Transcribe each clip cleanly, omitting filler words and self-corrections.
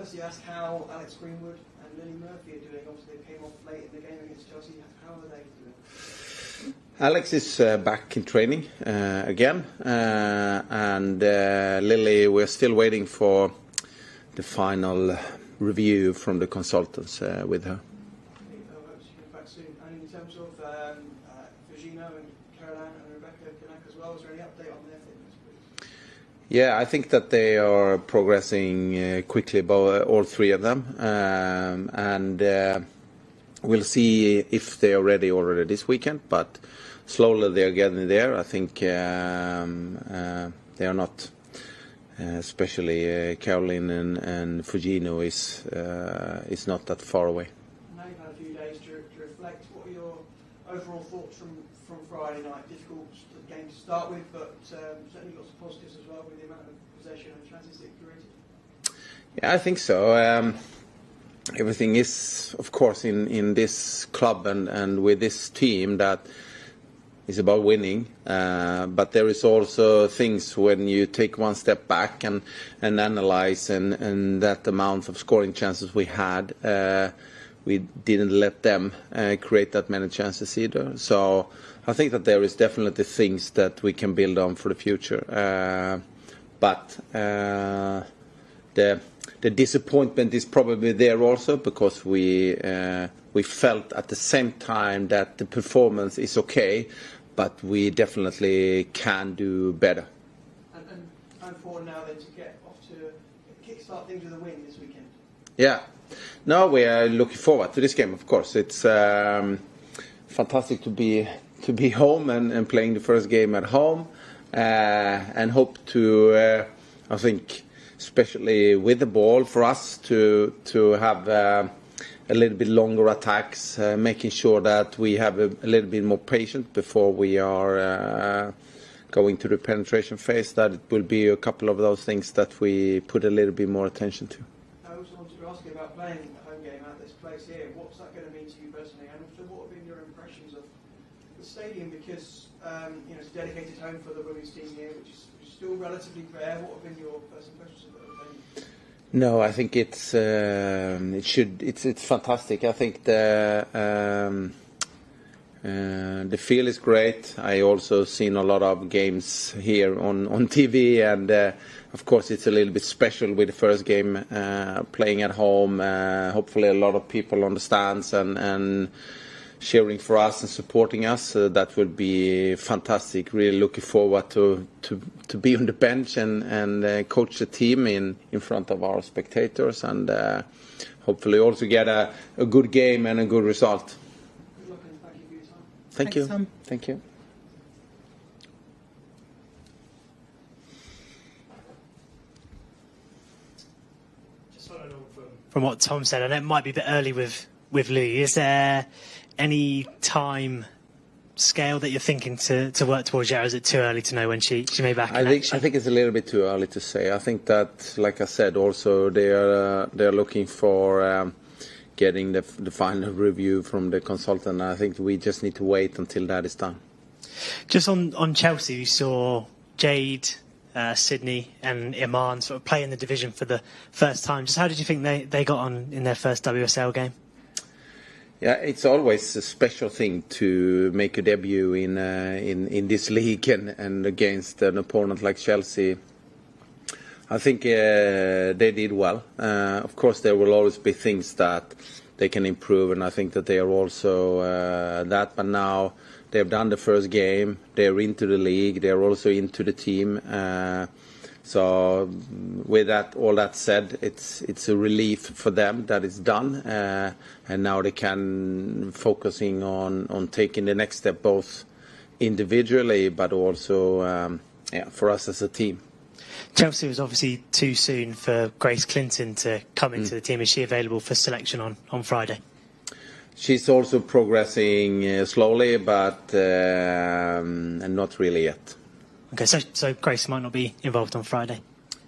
firstly ask how Alex Greenwood and Lily Murphy are doing. Obviously, they came off late in the game against Chelsea. How are they doing? Alex is back in training again, and Lily, we're still waiting for the final review from the consultants with her. I hope she comes back soon. And in terms of Virginia and Caroline and Rebecca Kanak as well, is there any update on their fitness, please? Yeah, I think that they are progressing quickly, all three of them, and we'll see if they are ready already this weekend, but slowly they are getting there. I think they are not, especially Caroline and Fujino is not that far away. Now you've had a few days to reflect. What are your overall thoughts from Friday night? Difficult game to start with, but certainly lots of positives as well with the amount of possession and chances that you created. Yeah, I think so. Everything is, of course, in this club and with this team that is about winning. But there is also things when you take one step back and analyze and that amount of scoring chances we had, we didn't let them create that many chances either. So I think that there is definitely things that we can build on for the future. But the disappointment is probably there also because we felt at the same time that the performance is okay, but we definitely can do better. And time forward now then to get off to kickstart things with a win this weekend. Yeah, no, we are looking forward to this game. Of course, it's fantastic to be home and playing the first game at home, and hope to I think, especially with the ball, for us to have a little bit longer attacks, making sure that we have a little bit more patience before we are going to the penetration phase. That it will be a couple of those things that we put a little bit more attention to. I also wanted to ask you about playing a home game at this place here. What's that going to mean to you personally, and also what have been your impressions of the stadium? Because it's a dedicated home for the women's team here, which is still relatively rare. What have been your first impressions of the venue? No, I think it's fantastic. I think the feel is great. I also seen a lot of games here on TV, and of course it's a little bit special with the first game playing at home. Hopefully a lot of people on the stands and cheering for us and supporting us. That will be fantastic. Really looking forward to be on the bench and coach the team in front of our spectators, and hopefully also get a good game and a good result. Good luck and thank you for your time. Thank you. Thank you. Just following on from what Tom said, and it might be a bit early with Lee. Is there any time scale that you're thinking to work towards yet, or is it too early to know when she may back in action? I think it's a little bit too early to say. I think that, like I said, also they're looking for getting the final review from the consultant. I think we just need to wait until that is done. Just on Chelsea, you saw Jade, Sydney and Iman sort of play in the division for the first time. Just how did you think they got on in their first WSL game? Yeah, it's always a special thing to make a debut in this league and against an opponent like Chelsea. I think they did well. Of course, there will always be things that they can improve, and I think that they are also that. But now they have done the first game. They are into the league. They are also into the team. So with that, all that said, it's a relief for them that it's done, and now they can focusing on taking the next step, both individually but also for us as a team. Chelsea was obviously too soon for Grace Clinton to come into the team. Is she available for selection on Friday? She's also progressing slowly, but and not really yet. Okay, so Grace might not be involved on Friday?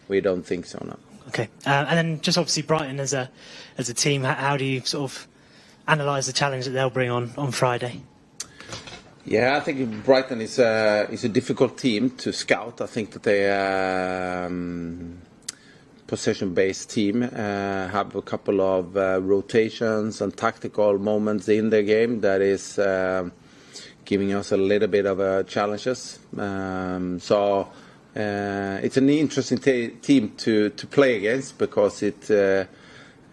We don't think so, no. Okay, and then just obviously Brighton as a team, how do you sort of analyse the challenge that they'll bring on Friday? Yeah, I think Brighton is a difficult team to scout. I think that they possession-based team, have a couple of rotations and tactical moments in the game that is giving us a little bit of challenges. So it's an interesting team to play against because it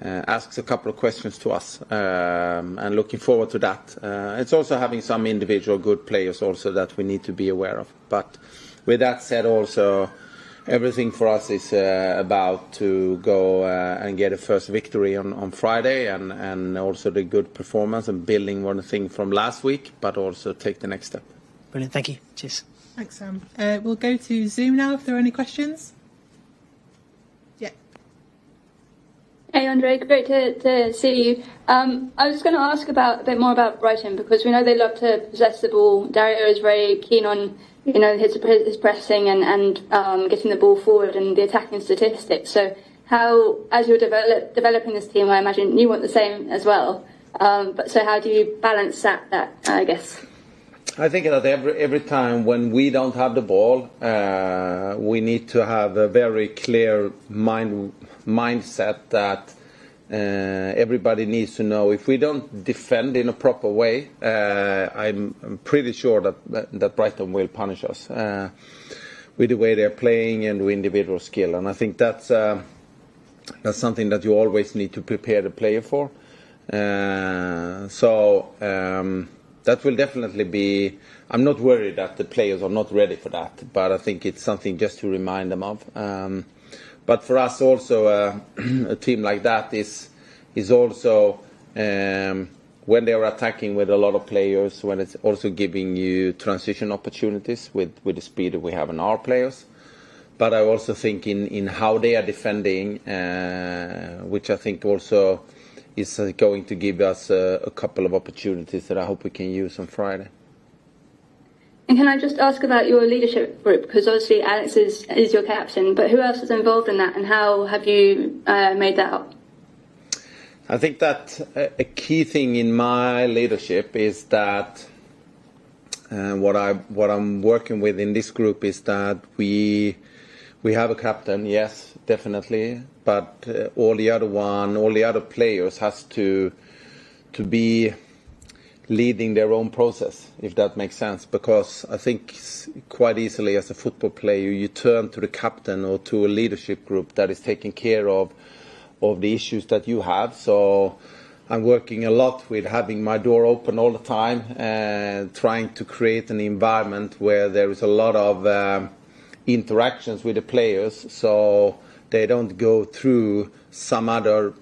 asks a couple of questions to us, and looking forward to that. It's also having some individual good players also that we need to be aware of. But with that said, also everything for us is about to go and get a first victory on Friday, and also the good performance and building one thing from last week, but also take the next step. Brilliant, thank you. Cheers. Thanks, Sam. We'll go to Zoom now if there are any questions. Yeah. Hey Andre, great to see you. I was going to ask a bit more about Brighton, because we know they love to possess the ball. Dario is very keen on his pressing and getting the ball forward and the attacking statistics. So how, as you're developing this team, I imagine you want the same as well. But so how do you balance that I guess? I think that every time when we don't have the ball, we need to have a very clear mindset that everybody needs to know if we don't defend in a proper way, I'm pretty sure that Brighton will punish us with the way they're playing and the individual skill. And I think that's something that you always need to prepare the player for. That will definitely be. I'm not worried that the players are not ready for that, but I think it's something just to remind them of. But for us also, a team like that is also when they are attacking with a lot of players, when it's also giving you transition opportunities with the speed that we have in our players. But I also think in how they are defending, which I think also is going to give us a couple of opportunities that I hope we can use on Friday. And can I just ask about your leadership group? Because obviously Alex is your captain, but who else is involved in that, and how have you made that up? I think that a key thing in my leadership is that what I'm working with in this group is that we have a captain, yes, definitely, but all the other players has to be leading their own process, if that makes sense. Because I think quite easily as a football player, you turn to the captain or to a leadership group that is taking care of the issues that you have. So I'm working a lot with having my door open all the time and trying to create an environment where there is a lot of interactions with the players, so they don't go through some other,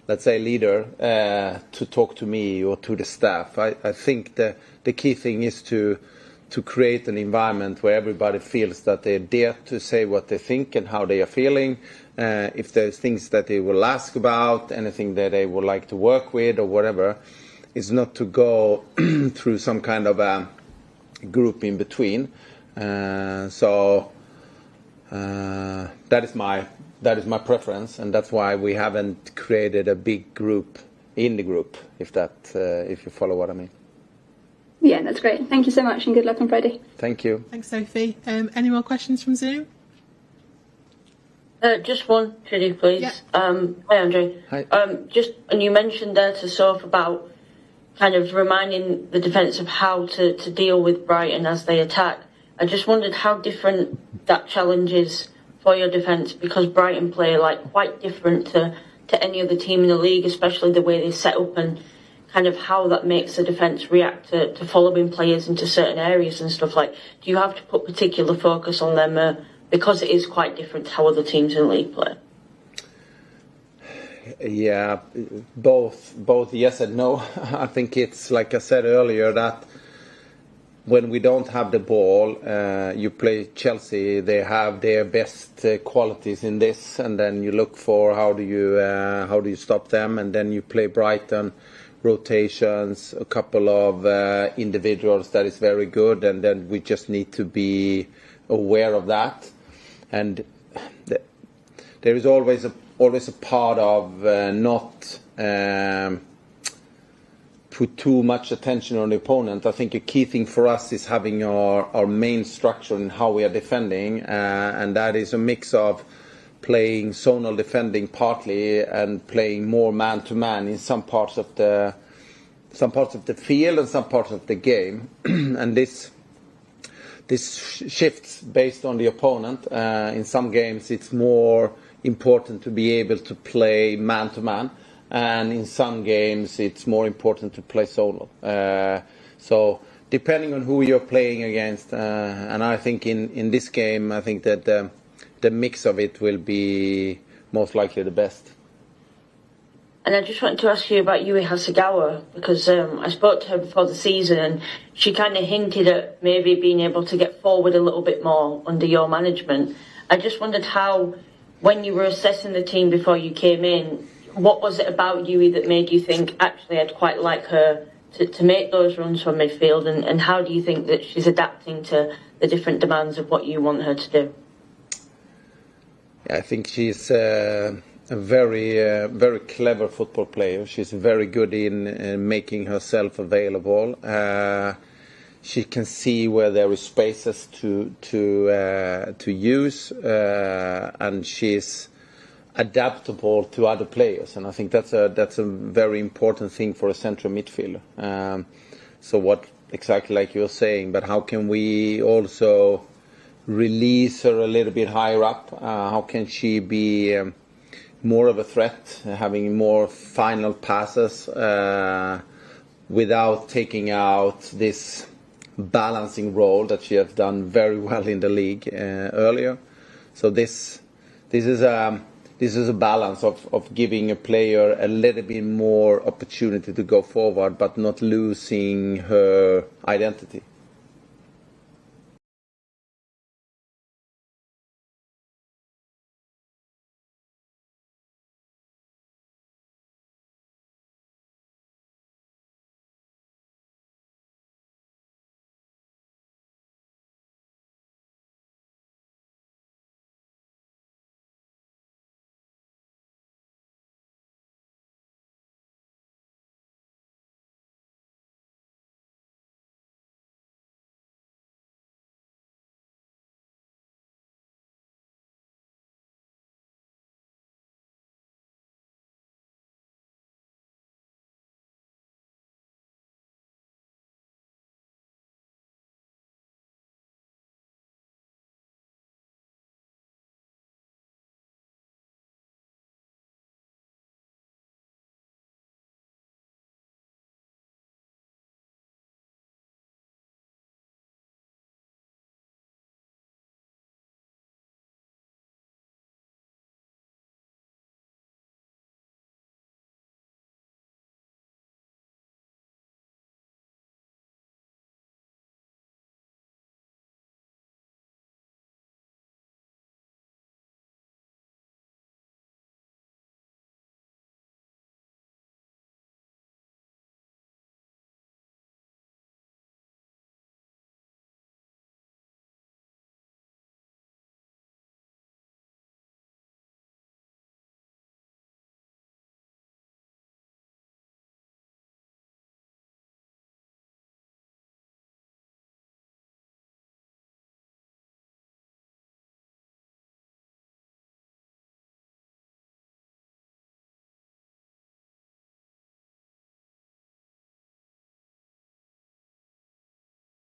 let's say, leader to talk to me or to the staff. I think the key thing is to create an environment where everybody feels that they dare to say what they think and how they are feeling. If there's things that they will ask about, anything that they would like to work with or whatever, is not to go through some kind of a group in between. So that is my preference, and that's why we haven't created a big group in the group, if you follow what I mean. Yeah, that's great. Thank you so much, and good luck on Friday. Thank you. Thanks, Sophie. Any more questions from Zoom? Just one, Judy, please. Yeah. Hi, Andre. Hi. And you mentioned there to Soph about kind of reminding the defence of how to deal with Brighton as they attack. I just wondered how different that challenge is for your defence, because Brighton play quite different to any other team in the league, especially the way they set up and kind of how that makes the defence react to following players into certain areas and stuff like. Do you have to put particular focus on them because it is quite different to how other teams in the league play? Yeah, both yes and no. I think it's like I said earlier that when we don't have the ball, you play Chelsea. They have their best qualities in this, and then you look for how do you stop them, and then you play Brighton, rotations, a couple of individuals that is very good, and then we just need to be aware of that. And there is always a part of not put too much attention on the opponent. I think a key thing for us is having our main structure in how we are defending, and that is a mix of playing zonal defending partly and playing more man-to-man in some parts of the field and some parts of the game. And this shifts based on the opponent. In some games it's more important to be able to play man-to-man, and in some games it's more important to play zonal. So depending on who you're playing against, and I think in this game, I think that the mix of it will be most likely the best. And I just wanted to ask you about Yui Hasegawa, because I spoke to her before the season and she kind of hinted at maybe being able to get forward a little bit more under your management. I just wondered how, when you were assessing the team before you came in, what was it about Yui that made you think, actually, I'd quite like her to make those runs from midfield, and how do you think that she's adapting to the different demands of what you want her to do? I think she's a very clever football player. She's very good in making herself available. She can see where there is spaces to use, and she's adaptable to other players, and I think that's a very important thing for a central midfielder. So what exactly like you're saying, but how can we also release her a little bit higher up? How can she be more of a threat, having more final passes without taking out this balancing role that she has done very well in the league earlier? So this is a balance of giving a player a little bit more opportunity to go forward, but not losing her identity.